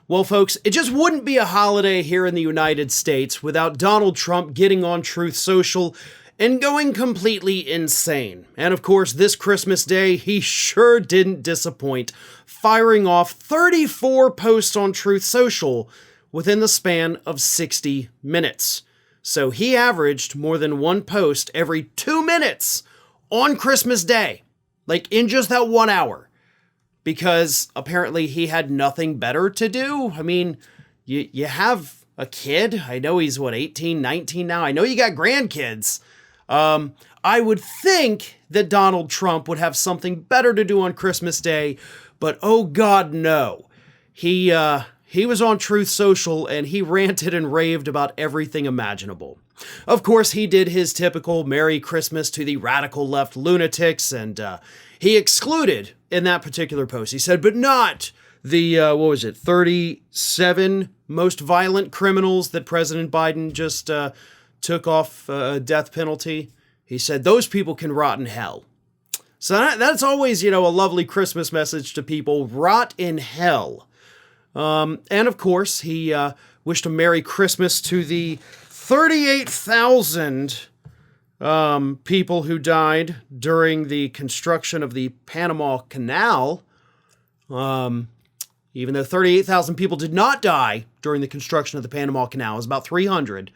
Well, folks, it just wouldn't be a holiday here in the United States without Donald Trump getting on Truth Social and going completely insane. And of course, this Christmas Day, he sure didn't disappoint, firing off 34 posts on Truth Social within the span of 60 minutes. So he averaged more than one post every 2 minutes on Christmas Day, like in just that 1 hour. Because apparently he had nothing better to do. I mean, you have a kid. I know he's, 18, 19 now? I know you got grandkids. I would think that Donald Trump would have something better to do on Christmas Day, but oh God, no. He was on Truth Social and he ranted and raved about everything imaginable. Of course, he did his typical Merry Christmas to the radical left lunatics, and he excluded in that particular post. He said, but not the, 37 most violent criminals that President Biden just took off a death penalty. He said, those people can rot in hell. So that's always, a lovely Christmas message to people, rot in hell. And of course, he wished a Merry Christmas to the 38,000 people who died during the construction of the Panama Canal. Even though 38,000 people did not die during the construction of the Panama Canal, it was about 300.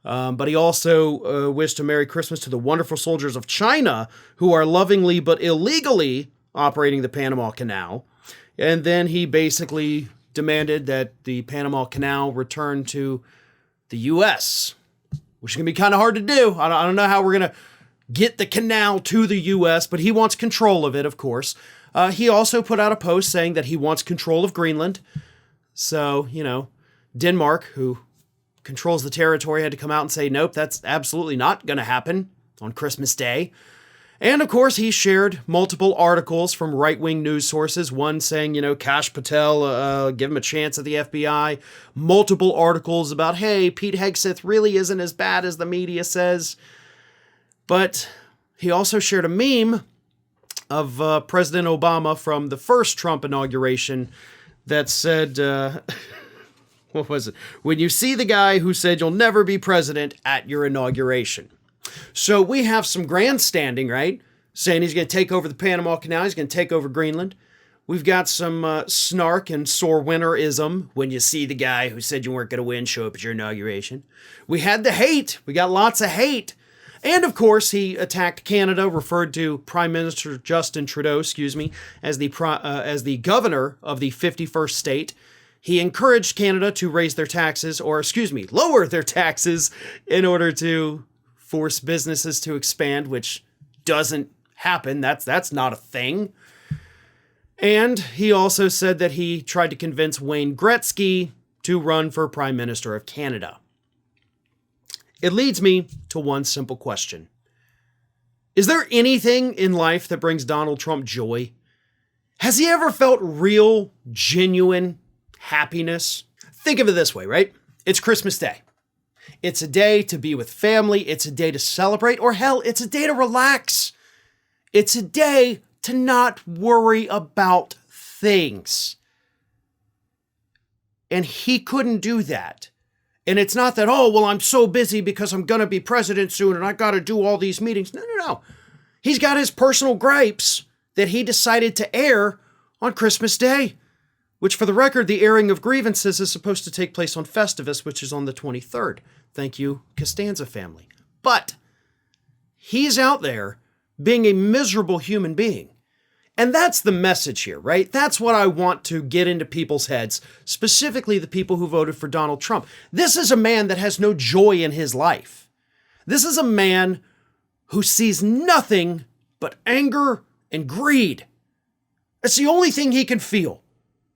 But he also wished a Merry Christmas to the wonderful soldiers of China who are lovingly but illegally operating the Panama Canal. And then he basically demanded that the Panama Canal return to the U.S., which is going to be kind of hard to do. I don't know how we're going to get the canal to the U.S., but he wants control of it, of course. He also put out a post saying that he wants control of Greenland. So, Denmark, who controls the territory, had to come out and say, nope, that's absolutely not going to happen on Christmas Day. And of course, he shared multiple articles from right-wing news sources, one saying, Kash Patel, give him a chance at the FBI. Multiple articles about, hey, Pete Hegseth really isn't as bad as the media says. But he also shared a meme of President Obama from the first Trump inauguration that said, what was it? When you see the guy who said you'll never be president at your inauguration. So we have some grandstanding, right? Saying he's going to take over the Panama Canal. He's going to take over Greenland. We've got some snark and sore winterism. When you see the guy who said you weren't going to win show up at your inauguration. We had the hate. We got lots of hate. And of course, he attacked Canada, referred to Prime Minister Justin Trudeau, as the governor of the 51st state. He encouraged Canada to raise their taxes, lower their taxes in order to force businesses to expand, which doesn't happen. That's not a thing. And he also said that he tried to convince Wayne Gretzky to run for Prime Minister of Canada. It leads me to one simple question. Is there anything in life that brings Donald Trump joy? Has he ever felt real, genuine happiness? Think of it this way, right? It's Christmas Day. It's a day to be with family. It's a day to celebrate, or hell, it's a day to relax. It's a day to not worry about things. And he couldn't do that. And it's not that, I'm so busy because I'm going to be president soon and I got to do all these meetings. No. He's got his personal gripes that he decided to air on Christmas Day, which for the record, the airing of grievances is supposed to take place on Festivus, which is on the 23rd. Thank you, Costanza family. But he's out there being a miserable human being. And that's the message here, right? That's what I want to get into people's heads, specifically the people who voted for Donald Trump. This is a man that has no joy in his life. This is a man who sees nothing but anger and greed. It's the only thing he can feel.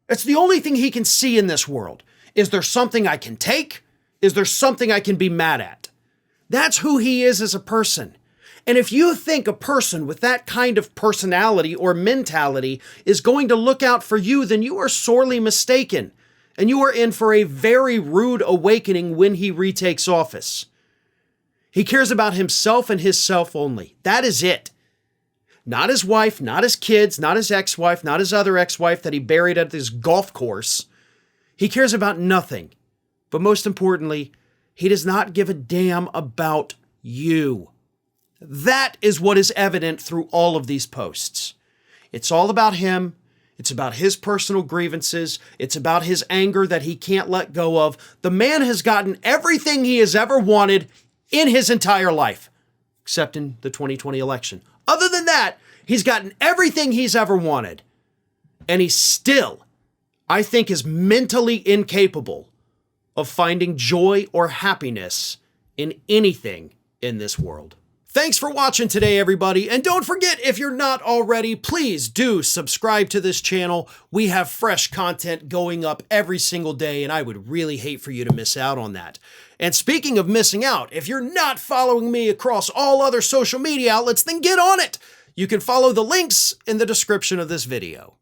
It's the only thing he can see in this world. Is there something I can take? Is there something I can be mad at? That's who he is as a person. And if you think a person with that kind of personality or mentality is going to look out for you, then you are sorely mistaken. And you are in for a very rude awakening when he retakes office. He cares about himself and his self only. That is it. Not his wife, not his kids, not his ex-wife, not his other ex-wife that he buried at this golf course. He cares about nothing. But most importantly, he does not give a damn about you. That is what is evident through all of these posts. It's all about him. It's about his personal grievances. It's about his anger that he can't let go of. The man has gotten everything he has ever wanted in his entire life, except in the 2020 election. Other than that, he's gotten everything he's ever wanted. And he still, I think, is mentally incapable of finding joy or happiness in anything in this world. Thanks for watching today, everybody. And don't forget, if you're not already, please do subscribe to this channel. We have fresh content going up every single day, and I would really hate for you to miss out on that. And speaking of missing out, if you're not following me across all other social media outlets, then get on it. You can follow the links in the description of this video.